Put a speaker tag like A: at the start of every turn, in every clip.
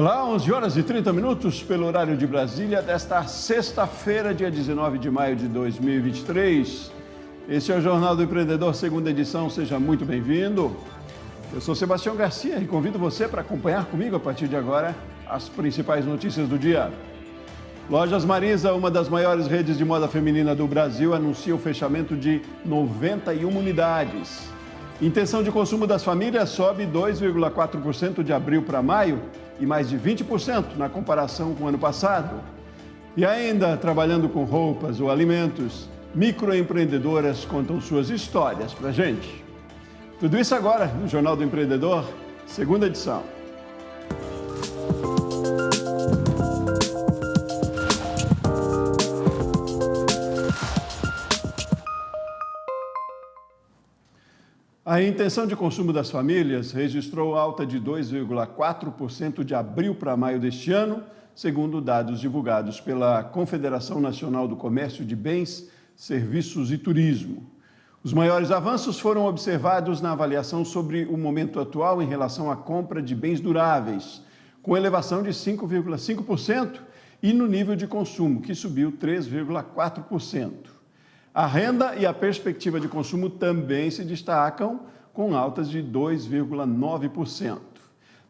A: Olá, 11 horas e 30 minutos pelo horário de Brasília desta sexta-feira, dia 19 de maio de 2023. Este é o Jornal do Empreendedor, segunda edição. Seja muito bem-vindo. Eu sou Sebastião Garcia e convido você para acompanhar comigo a partir de agora as principais notícias do dia. Lojas Marisa, uma das maiores redes de moda feminina do Brasil, anuncia o fechamento de 91 unidades. Intenção de consumo das famílias sobe 2,4% de abril para maio e mais de 20% na comparação com o ano passado. E ainda, trabalhando com roupas ou alimentos, microempreendedoras contam suas histórias para a gente. Tudo isso agora no Jornal do Empreendedor, segunda edição. A intenção de consumo das famílias registrou alta de 2,4% de abril para maio deste ano, segundo dados divulgados pela Confederação Nacional do Comércio de Bens, Serviços e Turismo. Os maiores avanços foram observados na avaliação sobre o momento atual em relação à compra de bens duráveis, com elevação de 5,5%, e no nível de consumo, que subiu 3,4%. A renda e a perspectiva de consumo também se destacam, com altas de 2,9%.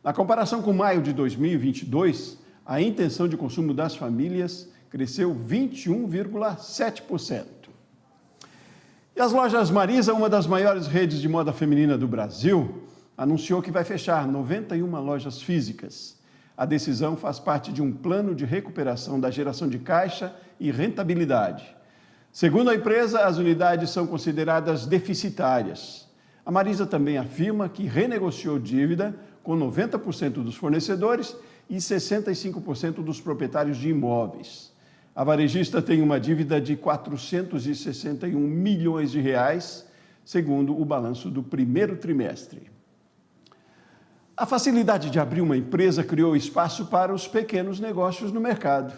A: Na comparação com maio de 2022, a intenção de consumo das famílias cresceu 21,7%. E as lojas Marisa, uma das maiores redes de moda feminina do Brasil, anunciou que vai fechar 91 lojas físicas. A decisão faz parte de um plano de recuperação da geração de caixa e rentabilidade. Segundo a empresa, as unidades são consideradas deficitárias. A Marisa também afirma que renegociou dívida com 90% dos fornecedores e 65% dos proprietários de imóveis. A varejista tem uma dívida de 461 milhões de reais, segundo o balanço do primeiro trimestre. A facilidade de abrir uma empresa criou espaço para os pequenos negócios no mercado.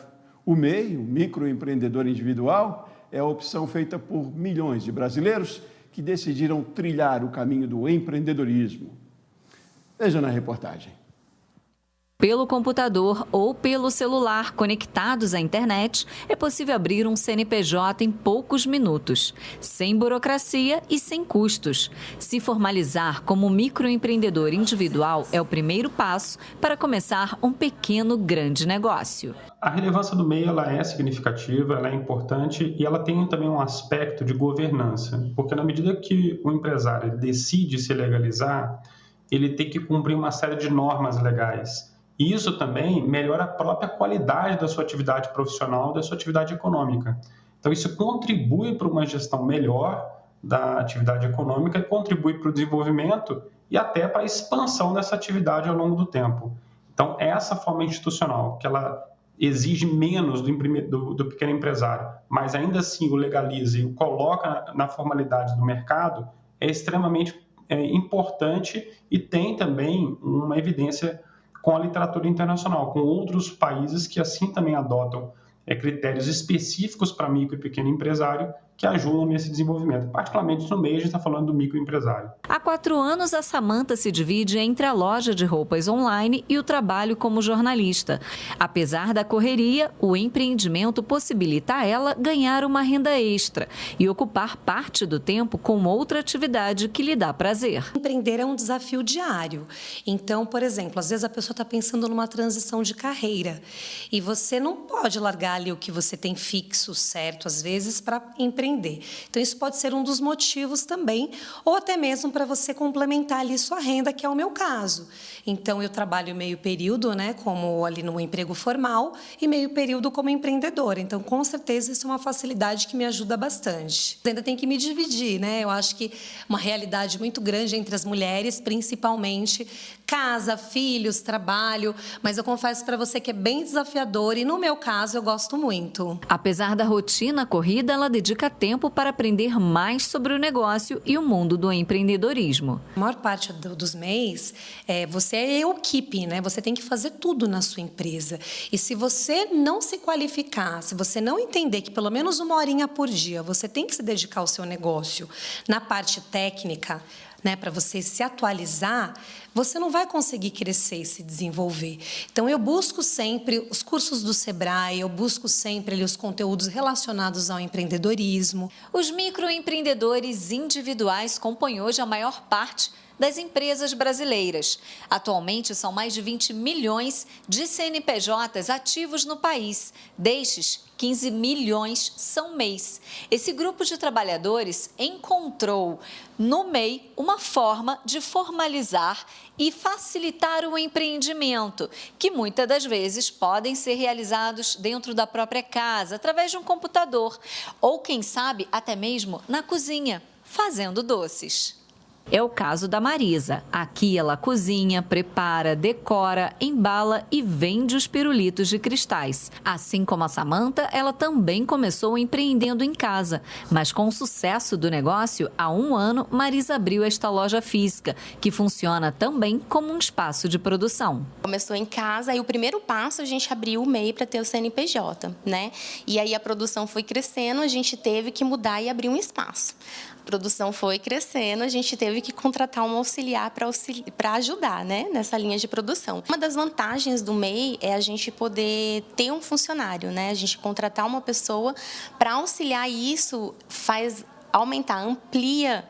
A: O MEI, o microempreendedor individual, é a opção feita por milhões de brasileiros que decidiram trilhar o caminho do empreendedorismo. Veja na reportagem.
B: Pelo computador ou pelo celular conectados à internet, é possível abrir um CNPJ em poucos minutos, sem burocracia e sem custos. Se formalizar como microempreendedor individual é o primeiro passo para começar um pequeno grande negócio.
C: A relevância do MEI ela é significativa, ela é importante e ela tem também um aspecto de governança, porque na medida que o empresário decide se legalizar, ele tem que cumprir uma série de normas legais. E isso também melhora a própria qualidade da sua atividade profissional, da sua atividade econômica. Então, isso contribui para uma gestão melhor da atividade econômica, contribui para o desenvolvimento e até para a expansão dessa atividade ao longo do tempo. Então, essa forma institucional, que ela exige menos do pequeno empresário, mas ainda assim o legaliza e o coloca na formalidade do mercado, é extremamente importante e tem também uma evidência com a literatura internacional, com outros países que assim também adotam critérios específicos para micro e pequeno empresário que ajudam nesse desenvolvimento. Particularmente no meio, a gente está falando do microempresário.
B: Há 4 anos, a Samanta se divide entre a loja de roupas online e o trabalho como jornalista. Apesar da correria, o empreendimento possibilita a ela ganhar uma renda extra e ocupar parte do tempo com outra atividade que lhe dá prazer.
D: Empreender é um desafio diário. Então, por exemplo, às vezes a pessoa está pensando numa transição de carreira e você não pode largar ali o que você tem fixo, certo, às vezes, para empreender. Então, isso pode ser um dos motivos também, ou até mesmo para você complementar ali sua renda, que é o meu caso. Então, eu trabalho meio período, como ali no emprego formal, e meio período como empreendedora. Então, com certeza, isso é uma facilidade que me ajuda bastante. Ainda tem que me dividir, Eu acho que uma realidade muito grande entre as mulheres, principalmente, casa, filhos, trabalho, mas eu confesso para você que é bem desafiador e, no meu caso, eu gosto muito.
B: Apesar da rotina corrida, ela dedica tempo para aprender mais sobre o negócio e o mundo do empreendedorismo.
D: A maior parte dos MEIs, você é equipe, Você tem que fazer tudo na sua empresa. E se você não se qualificar, se você não entender que pelo menos 1 horinha por dia você tem que se dedicar ao seu negócio, na parte técnica, né, para você se atualizar, você não vai conseguir crescer e se desenvolver. Então, eu busco sempre os cursos do Sebrae, eu busco sempre ali os conteúdos relacionados ao empreendedorismo.
B: Os microempreendedores individuais compõem hoje a maior parte das empresas brasileiras. Atualmente, são mais de 20 milhões de CNPJs ativos no país. Destes, 15 milhões são MEIs. Esse grupo de trabalhadores encontrou no MEI uma forma de formalizar e facilitar o empreendimento, que muitas das vezes podem ser realizados dentro da própria casa, através de um computador, ou quem sabe até mesmo na cozinha, fazendo doces. É o caso da Marisa. Aqui ela cozinha, prepara, decora, embala e vende os pirulitos de cristais. Assim como a Samanta, ela também começou empreendendo em casa. Mas com o sucesso do negócio, há 1 ano, Marisa abriu esta loja física, que funciona também como um espaço de produção.
E: Começou em casa e o primeiro passo a gente abriu o MEI para ter o CNPJ, né? E aí a produção foi crescendo, a gente teve que mudar e abrir um espaço. A produção foi crescendo, a gente teve que contratar um auxiliar para ajudar, né, nessa linha de produção. Uma das vantagens do MEI é a gente poder ter um funcionário, né? A gente contratar uma pessoa para auxiliar, e isso faz aumentar, amplia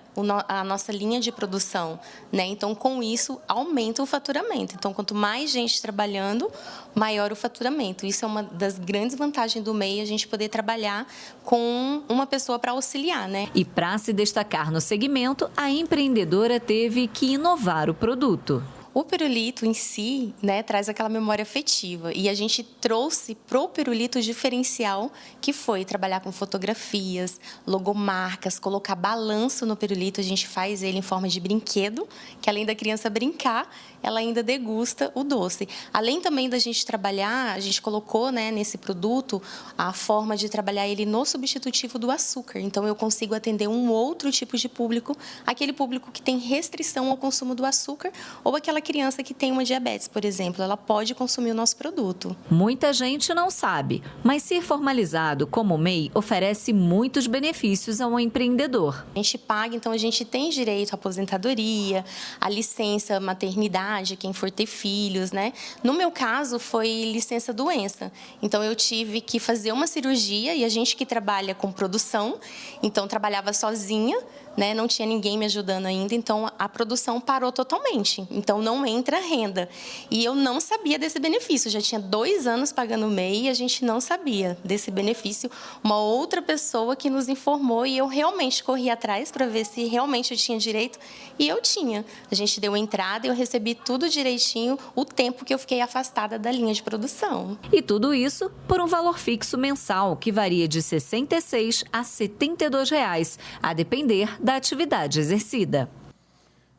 E: a nossa linha de produção, né? Então, com isso, aumenta o faturamento. Então, quanto mais gente trabalhando, maior o faturamento. Isso é uma das grandes vantagens do MEI, a gente poder trabalhar com uma pessoa para auxiliar, né?
B: E para se destacar no segmento, a empreendedora teve que inovar o produto.
E: O pirulito em si, né, traz aquela memória afetiva, e a gente trouxe pro pirulito o diferencial, que foi trabalhar com fotografias, logomarcas, colocar balanço no pirulito. A gente faz ele em forma de brinquedo, que além da criança brincar, ela ainda degusta o doce. Além também da gente trabalhar, a gente colocou, né, nesse produto a forma de trabalhar ele no substitutivo do açúcar. Então, eu consigo atender um outro tipo de público, aquele público que tem restrição ao consumo do açúcar, ou aquela criança que tem uma diabetes, por exemplo, ela pode consumir o nosso produto.
B: Muita gente não sabe, mas ser formalizado como MEI oferece muitos benefícios ao empreendedor.
E: A gente paga, então a gente tem direito à aposentadoria, à licença maternidade, quem for ter filhos, né? No meu caso, foi licença doença. Então, eu tive que fazer uma cirurgia, e a gente que trabalha com produção, então trabalhava sozinha, né? Não tinha ninguém me ajudando ainda, então a produção parou totalmente. Então, não entra renda. E eu não sabia desse benefício. Já tinha 2 anos pagando o MEI e a gente não sabia desse benefício. Uma outra pessoa que nos informou, e eu realmente corri atrás para ver se realmente eu tinha direito. E eu tinha. A gente deu entrada e eu recebi tudo direitinho, o tempo que eu fiquei afastada da linha de produção.
B: E tudo isso por um valor fixo mensal, que varia de R$ 66 a R$ 72, a depender da atividade exercida.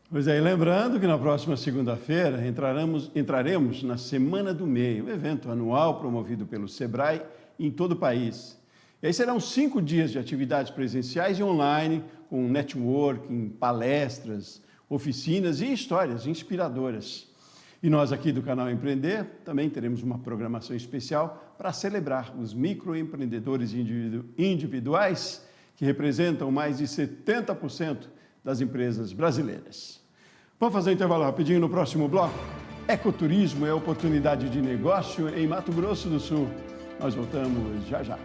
A: Pois é, e lembrando que na próxima segunda-feira entraremos na Semana do MEI, um evento anual promovido pelo Sebrae em todo o país. E aí serão 5 dias de atividades presenciais e online, com networking, palestras, oficinas e histórias inspiradoras. E nós aqui do canal Empreender também teremos uma programação especial para celebrar os microempreendedores individuais que representam mais de 70% das empresas brasileiras. Vamos fazer um intervalo rapidinho no próximo bloco? Ecoturismo é oportunidade de negócio em Mato Grosso do Sul. Nós voltamos já já.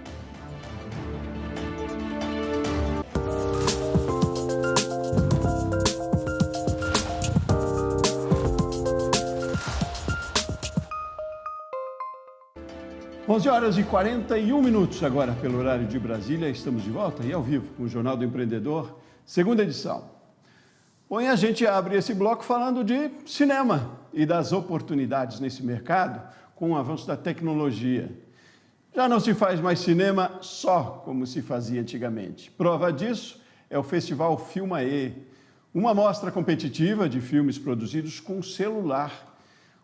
A: Onze horas e 41 minutos agora pelo horário de Brasília. Estamos de volta e ao vivo com o Jornal do Empreendedor, segunda edição. Bom, e a gente abre esse bloco falando de cinema e das oportunidades nesse mercado com o avanço da tecnologia. Já não se faz mais cinema só como se fazia antigamente. Prova disso é o Festival Filmae, uma mostra competitiva de filmes produzidos com celular.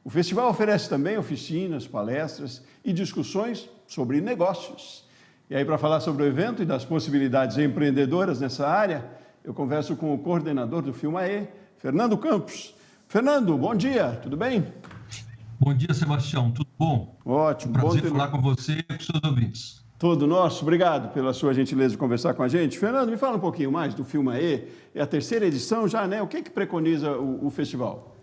A: O festival oferece também oficinas, palestras e discussões sobre negócios. E aí, para falar sobre o evento e das possibilidades empreendedoras nessa área, eu converso com o coordenador do Filmae, Fernando Campos. Fernando, bom dia, tudo bem?
F: Bom dia, Sebastião, tudo bom?
A: Ótimo.
F: Prazer falar com você e com os seus ouvintes.
A: Todo nosso. Obrigado pela sua gentileza de conversar com a gente. Fernando, me fala um pouquinho mais do Filmaê. É a terceira edição já, né? O que preconiza o festival?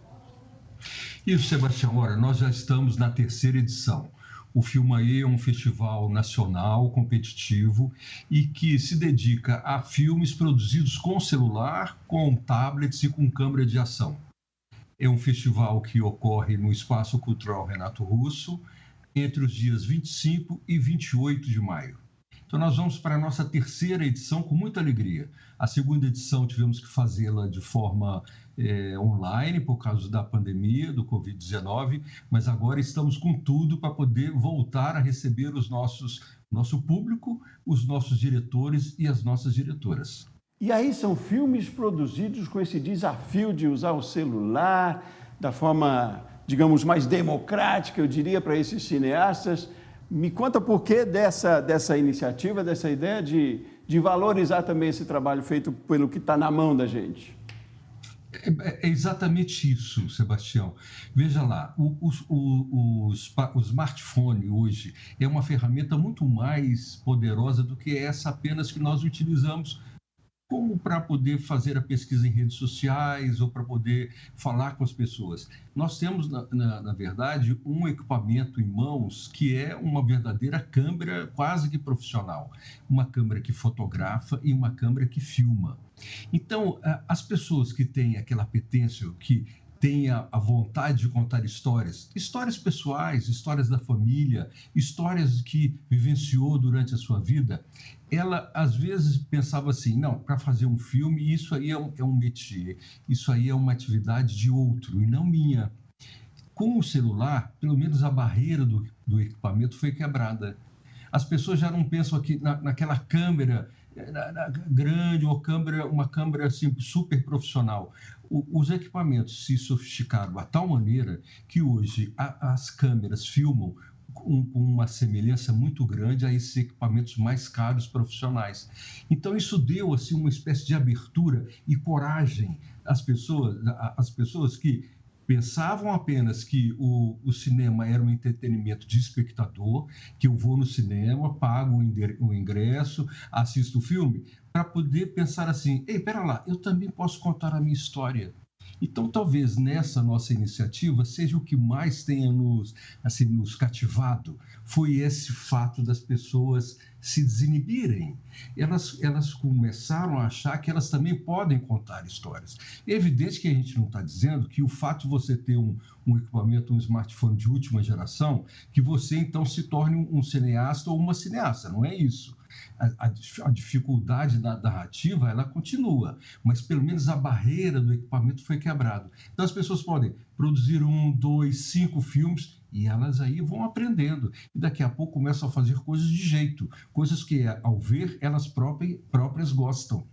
F: Isso, Sebastião. Ora, nós já estamos na terceira edição. O Filmaê é um festival nacional, competitivo, e que se dedica a filmes produzidos com celular, com tablets e com câmera de ação. É um festival que ocorre no Espaço Cultural Renato Russo, entre os dias 25 e 28 de maio. Então, nós vamos para a nossa terceira edição com muita alegria. A segunda edição tivemos que fazê-la de forma online, por causa da pandemia, do Covid-19, mas agora estamos com tudo para poder voltar a receber nosso público, os nossos diretores e as nossas diretoras.
A: E aí são filmes produzidos com esse desafio de usar o celular da forma, digamos, mais democrática, eu diria, para esses cineastas. Me conta por que dessa iniciativa, dessa ideia de valorizar também esse trabalho feito pelo que está na mão da gente.
F: É exatamente isso, Sebastião. Veja lá, o smartphone hoje é uma ferramenta muito mais poderosa do que essa apenas que nós utilizamos como para poder fazer a pesquisa em redes sociais ou para poder falar com as pessoas. Nós temos, na verdade, um equipamento em mãos que é uma verdadeira câmera quase que profissional. Uma câmera que fotografa e uma câmera que filma. Então, as pessoas que têm aquela apetência, que têm a vontade de contar histórias pessoais, histórias da família, histórias que vivenciou durante a sua vida, ela às vezes pensava assim, não, para fazer um filme isso aí é um métier, isso aí é uma atividade de outro e não minha. Com o celular, pelo menos a barreira do equipamento foi quebrada. As pessoas já não pensam aqui naquela câmera grande ou uma câmera assim, super profissional. Os equipamentos se sofisticaram a tal maneira que hoje as câmeras filmam com uma semelhança muito grande a esses equipamentos mais caros profissionais. Então, isso deu assim, uma espécie de abertura e coragem às pessoas que pensavam apenas que o cinema era um entretenimento de espectador, que eu vou no cinema, pago o ingresso, assisto o filme, para poder pensar assim, ei, pera lá, eu também posso contar a minha história. Então, talvez nessa nossa iniciativa seja o que mais tenha nos cativado, foi esse fato das pessoas se desinibirem. Elas começaram a achar que elas também podem contar histórias. É evidente que a gente não está dizendo que o fato de você ter um equipamento, um smartphone de última geração, que você então se torne um cineasta ou uma cineasta, não é isso. A dificuldade da narrativa, ela continua, mas pelo menos a barreira do equipamento foi quebrada. Então as pessoas podem produzir 1, 2, 5 filmes e elas aí vão aprendendo. E daqui a pouco começam a fazer coisas de jeito, coisas que ao ver elas próprias gostam.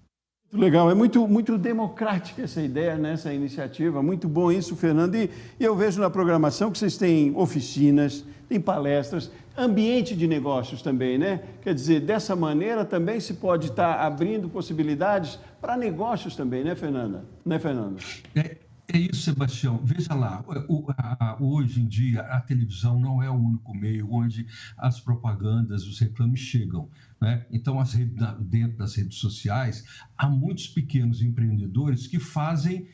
A: Muito legal, é muito democrática essa ideia, né, essa iniciativa, muito bom isso, Fernando. E eu vejo na programação que vocês têm oficinas, tem palestras, ambiente de negócios também, né? Quer dizer, dessa maneira também se pode estar abrindo possibilidades para negócios também, né, Fernanda? Né, Fernando?
F: É isso, Sebastião. Veja lá, hoje em dia a televisão não é o único meio onde as propagandas, os reclames chegam, né? Então, dentro das redes sociais, há muitos pequenos empreendedores que fazem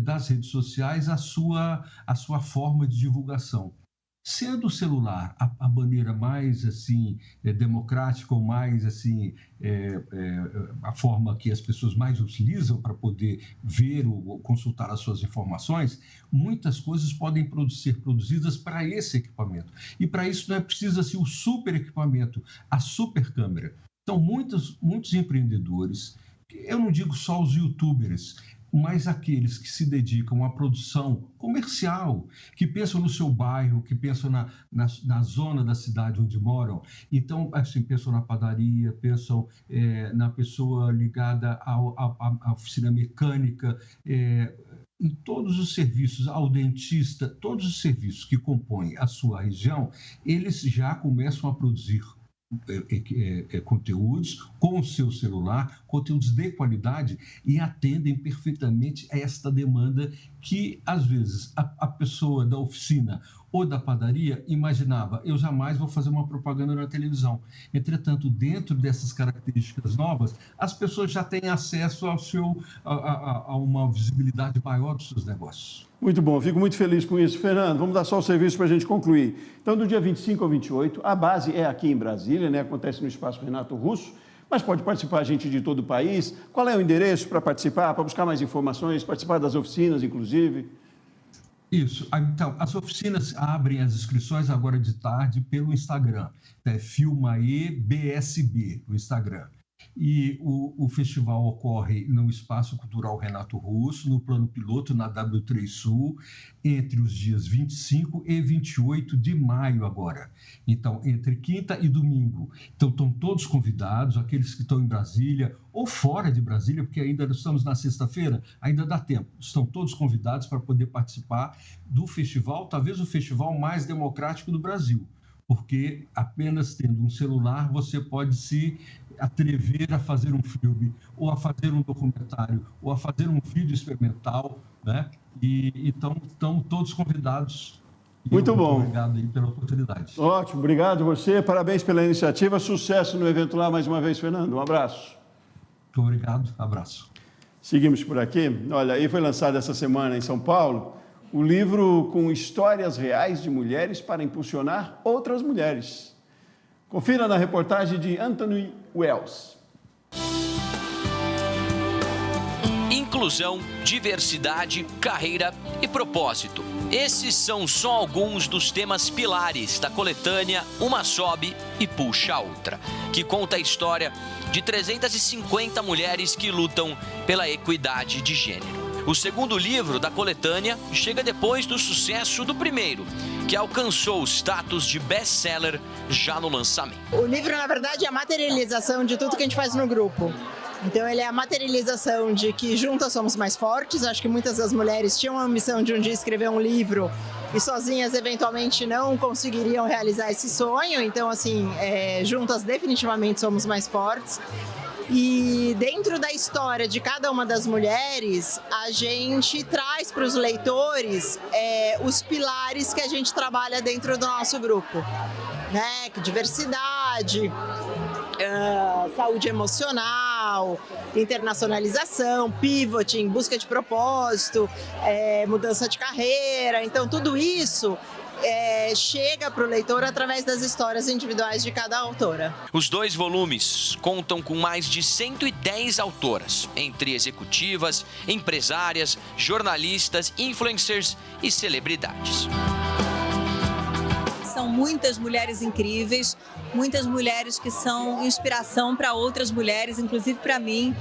F: das redes sociais a sua forma de divulgação. Sendo o celular a maneira mais assim democrática ou mais assim a forma que as pessoas mais utilizam para poder ver ou consultar as suas informações, muitas coisas podem ser produzidas para esse equipamento. E para isso não é preciso assim, o super equipamento, a super câmera. Então, muitos empreendedores, eu não digo só os youtubers, mas aqueles que se dedicam à produção comercial, que pensam no seu bairro, que pensam na zona da cidade onde moram. Então, assim, pensam na padaria, pensam na pessoa ligada à oficina mecânica, em todos os serviços, ao dentista, todos os serviços que compõem a sua região, eles já começam a produzir conteúdos com o seu celular, conteúdos de qualidade e atendem perfeitamente a esta demanda que, às vezes, a pessoa da oficina ou da padaria, imaginava, eu jamais vou fazer uma propaganda na televisão. Entretanto, dentro dessas características novas, as pessoas já têm acesso a uma visibilidade maior dos seus negócios.
A: Muito bom, fico muito feliz com isso. Fernando, vamos dar só o serviço para a gente concluir. Então, do dia 25 ao 28, a base é aqui em Brasília, né? Acontece no Espaço Renato Russo, mas pode participar a gente de todo o país. Qual é o endereço para participar, para buscar mais informações, participar das oficinas, inclusive?
F: Isso. Então, as oficinas abrem as inscrições agora de tarde pelo Instagram. É FilmaE-BSB, o Instagram. E o festival ocorre no Espaço Cultural Renato Russo, no plano piloto, na W3 Sul, entre os dias 25 e 28 de maio agora. Então, entre quinta e domingo. Então, estão todos convidados, aqueles que estão em Brasília ou fora de Brasília, porque ainda estamos na sexta-feira, ainda dá tempo. Estão todos convidados para poder participar do festival, talvez o festival mais democrático do Brasil, porque apenas tendo um celular você pode se atrever a fazer um filme, ou a fazer um documentário, ou a fazer um vídeo experimental, né? E estão todos convidados.
A: Muito bom.
F: Obrigado aí pela oportunidade.
A: Ótimo, obrigado você, parabéns pela iniciativa, sucesso no evento lá mais uma vez, Fernando, um abraço.
F: Muito obrigado, abraço.
A: Seguimos por aqui. Olha, aí foi lançado essa semana em São Paulo o livro com histórias reais de mulheres para impulsionar outras mulheres. Confira na reportagem de Anthony Wells.
G: Inclusão, diversidade, carreira e propósito. Esses são só alguns dos temas pilares da coletânea Uma Sobe e Puxa a Outra, que conta a história de 350 mulheres que lutam pela equidade de gênero. O segundo livro da coletânea chega depois do sucesso do primeiro, que alcançou o status de best-seller já no lançamento.
H: O livro, na verdade, é a materialização de tudo que a gente faz no grupo. Então, ele é a materialização de que juntas somos mais fortes. Acho que muitas das mulheres tinham a ambição de um dia escrever um livro e sozinhas, eventualmente, não conseguiriam realizar esse sonho. Então, assim, juntas definitivamente somos mais fortes. E dentro da história de cada uma das mulheres, a gente traz para os leitores os pilares que a gente trabalha dentro do nosso grupo, né? Diversidade, saúde emocional, internacionalização, pivoting, busca de propósito, mudança de carreira. Então, tudo isso chega para o leitor através das histórias individuais de cada autora.
G: Os 2 volumes contam com mais de 110 autoras, entre executivas, empresárias, jornalistas, influencers e celebridades.
I: São muitas mulheres incríveis, muitas mulheres que são inspiração para outras mulheres, inclusive para mim.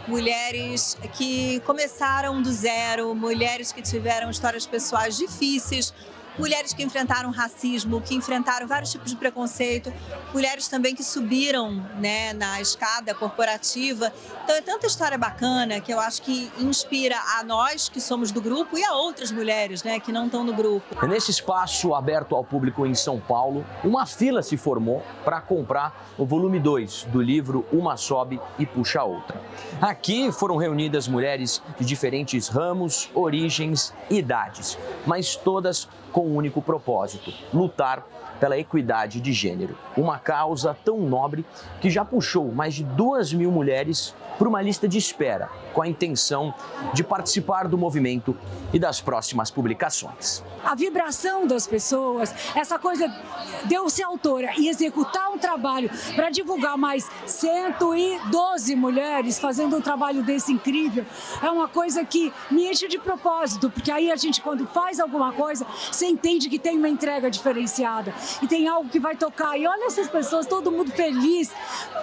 I: Mulheres que começaram do zero, mulheres que tiveram histórias pessoais difíceis, mulheres que enfrentaram racismo, que enfrentaram vários tipos de preconceito, mulheres também que subiram, né, na escada corporativa. Então é tanta história bacana que eu acho que inspira a nós que somos do grupo e a outras mulheres, né, que não estão no grupo.
G: Nesse espaço aberto ao público em São Paulo, uma fila se formou para comprar o volume 2 do livro Uma Sobe e Puxa a Outra. Aqui foram reunidas mulheres de diferentes ramos, origens e idades, mas todas com um único propósito: lutar pela equidade de gênero. Uma causa tão nobre que já puxou mais de 2.000 mulheres para uma lista de espera, com a intenção de participar do movimento e das próximas publicações.
J: A vibração das pessoas, essa coisa de eu ser autora e executar um trabalho para divulgar mais 112 mulheres fazendo um trabalho desse incrível, é uma coisa que me enche de propósito, porque aí a gente, quando faz alguma coisa, você entende que tem uma entrega diferenciada e tem algo que vai tocar. E olha essas pessoas, todo mundo feliz,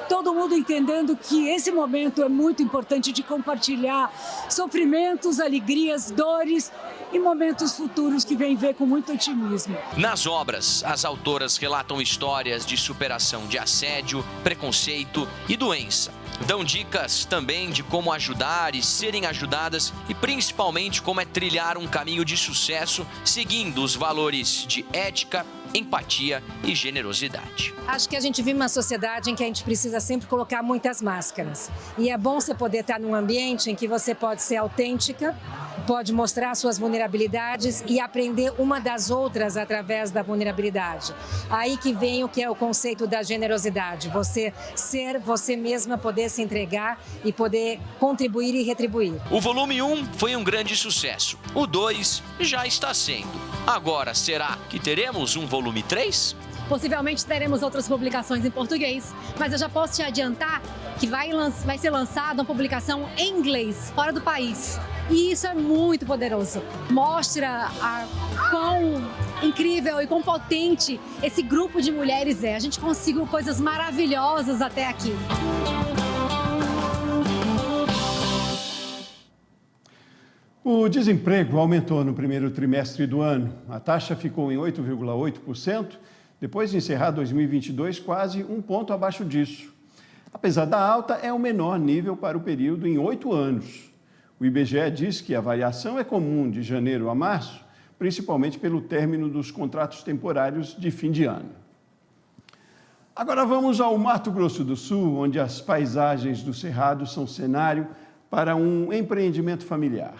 J: todo mundo entendendo que esse momento é muito importante de compartilhar sofrimentos, alegrias, dores e momentos futuros que vem ver com muito otimismo.
G: Nas obras, as autoras relatam histórias de superação de assédio, preconceito e doença. Dão dicas também de como ajudar e serem ajudadas e principalmente como é trilhar um caminho de sucesso seguindo os valores de ética, empatia e generosidade.
K: Acho que a gente vive uma sociedade em que a gente precisa sempre colocar muitas máscaras. E é bom você poder estar num ambiente em que você pode ser autêntica, pode mostrar suas vulnerabilidades e aprender uma das outras através da vulnerabilidade. Aí que vem o que é o conceito da generosidade, você ser você mesma, poder se entregar e poder contribuir e retribuir.
G: O volume 1 foi um grande sucesso, o 2 já está sendo. Agora, será que teremos um volume 3?
L: Possivelmente teremos outras publicações em português, mas eu já posso te adiantar que vai ser lançada uma publicação em inglês, fora do país. E isso é muito poderoso. Mostra quão incrível e quão potente esse grupo de mulheres é. A gente conseguiu coisas maravilhosas até aqui.
A: O desemprego aumentou no primeiro trimestre do ano. A taxa ficou em 8,8%, depois de encerrar 2022 quase um ponto abaixo disso. Apesar da alta, é o menor nível para o período em 8 anos. O IBGE diz que a variação é comum de janeiro a março, principalmente pelo término dos contratos temporários de fim de ano. Agora vamos ao Mato Grosso do Sul, onde as paisagens do Cerrado são cenário para um empreendimento familiar.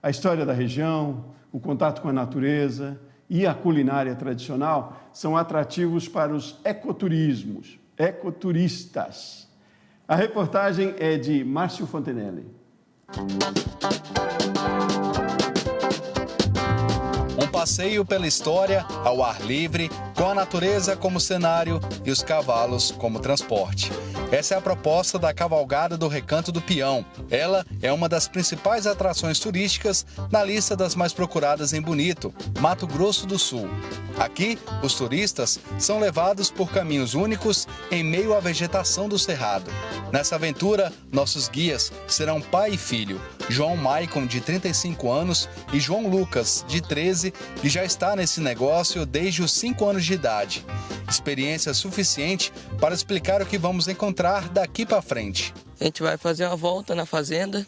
A: A história da região, o contato com a natureza e a culinária tradicional são atrativos para os ecoturistas. A reportagem é de Márcio Fontenelle.
M: Um passeio pela história, ao ar livre, com a natureza como cenário e os cavalos como transporte. Essa é a proposta da Cavalgada do Recanto do Peão. Ela é uma das principais atrações turísticas na lista das mais procuradas em Bonito, Mato Grosso do Sul. Aqui, os turistas são levados por caminhos únicos em meio à vegetação do Cerrado. Nessa aventura, nossos guias serão pai e filho, João Maicon, de 35 anos, e João Lucas, de 13, que já está nesse negócio desde os 5 anos de idade. Experiência suficiente para explicar o que vamos encontrar daqui para frente.
N: A gente vai fazer uma volta na fazenda,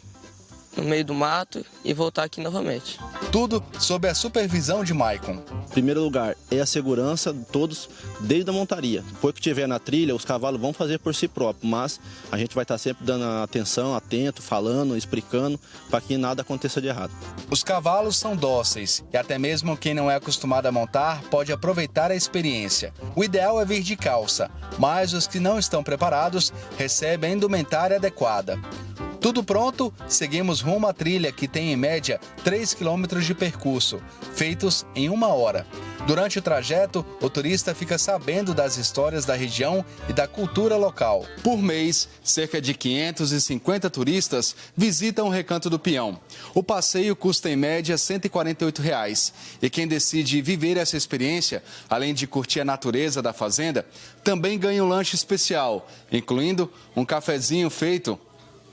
N: no meio do mato, e voltar aqui novamente.
M: Tudo sob a supervisão de Maicon.
O: Em primeiro lugar, é a segurança de todos, desde a montaria. Depois que estiver na trilha, os cavalos vão fazer por si próprios, mas a gente vai estar sempre dando atenção, atento, falando, explicando, para que nada aconteça de errado.
M: Os cavalos são dóceis e até mesmo quem não é acostumado a montar pode aproveitar a experiência. O ideal é vir de calça, mas os que não estão preparados recebem a indumentária adequada. Tudo pronto, seguimos rumo à trilha, que tem em média 3 quilômetros de percurso, feitos em 1 hora. Durante o trajeto, o turista fica sabendo das histórias da região e da cultura local. Por mês, cerca de 550 turistas visitam o Recanto do Peão. O passeio custa em média R$ 148. E quem decide viver essa experiência, além de curtir a natureza da fazenda, também ganha um lanche especial, incluindo um cafezinho feito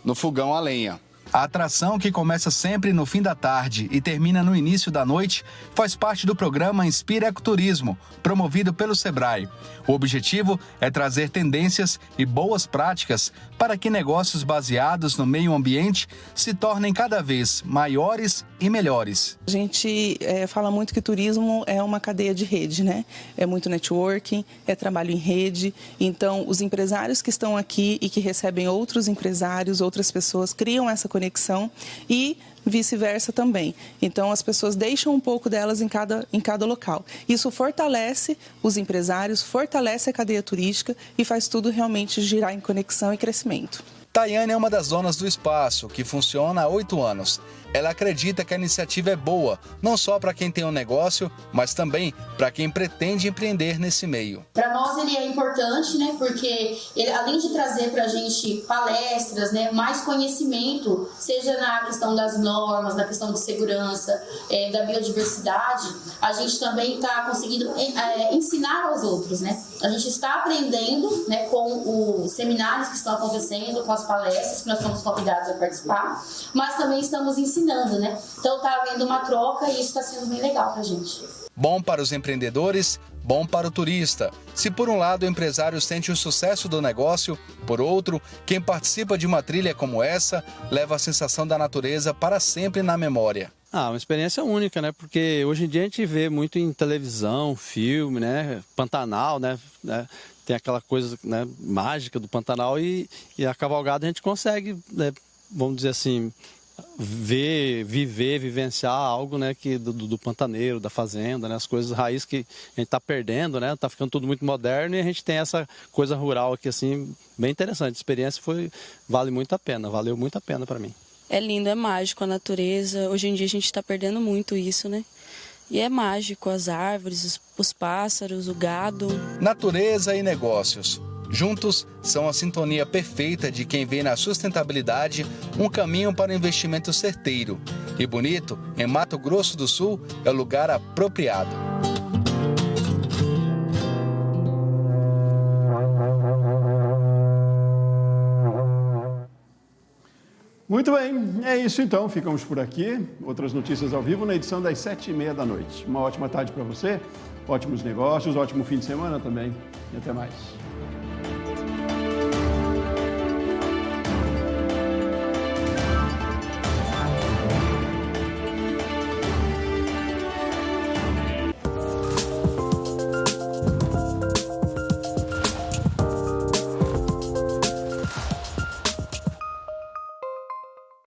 M: no fogão a lenha. A atração, que começa sempre no fim da tarde e termina no início da noite, faz parte do programa Inspira Ecoturismo, promovido pelo Sebrae. O objetivo é trazer tendências e boas práticas para que negócios baseados no meio ambiente se tornem cada vez maiores e melhores.
P: A gente fala muito que turismo é uma cadeia de rede, né? É muito networking, é trabalho em rede. Então, os empresários que estão aqui e que recebem outros empresários, outras pessoas, criam essa conexão e vice-versa também. Então, as pessoas deixam um pouco delas em cada local. Isso fortalece os empresários, fortalece a cadeia turística e faz tudo realmente girar em conexão e crescimento.
M: Tayane é uma das donas do espaço, que funciona há 8 anos. Ela acredita que a iniciativa é boa, não só para quem tem um negócio, mas também para quem pretende empreender nesse meio.
Q: Para nós ele é importante, né? Porque ele, além de trazer para a gente palestras, né, mais conhecimento, seja na questão das normas, na questão de segurança, da biodiversidade, a gente também está conseguindo ensinar aos outros, né? A gente está aprendendo, né, com os seminários que estão acontecendo, com as palestras que nós somos convidados a participar, mas também estamos ensinando, né? Então está havendo uma troca e isso está sendo bem legal para a gente.
M: Bom para os empreendedores, bom para o turista. Se por um lado o empresário sente o sucesso do negócio, por outro, quem participa de uma trilha como essa leva a sensação da natureza para sempre na memória.
R: Uma experiência única, né? Porque hoje em dia a gente vê muito em televisão, filme, né? Pantanal, né? Tem aquela coisa, né, mágica do Pantanal e a cavalgada a gente consegue, né, vamos dizer assim, vivenciar algo, né, que do pantaneiro, da fazenda, né, as coisas raiz que a gente está perdendo, né, está ficando tudo muito moderno e a gente tem essa coisa rural aqui, assim, bem interessante. A experiência valeu muito a pena para mim.
S: É lindo, é mágico a natureza. Hoje em dia a gente está perdendo muito isso, né? E é mágico, as árvores, os pássaros, o gado.
M: Natureza e negócios. Juntos, são a sintonia perfeita de quem vê na sustentabilidade um caminho para um investimento certeiro. E Bonito, em Mato Grosso do Sul, é o lugar apropriado.
A: Muito bem, é isso então, ficamos por aqui. Outras notícias ao vivo na edição das 7h30 da noite. Uma ótima tarde para você, ótimos negócios, ótimo fim de semana também e até mais.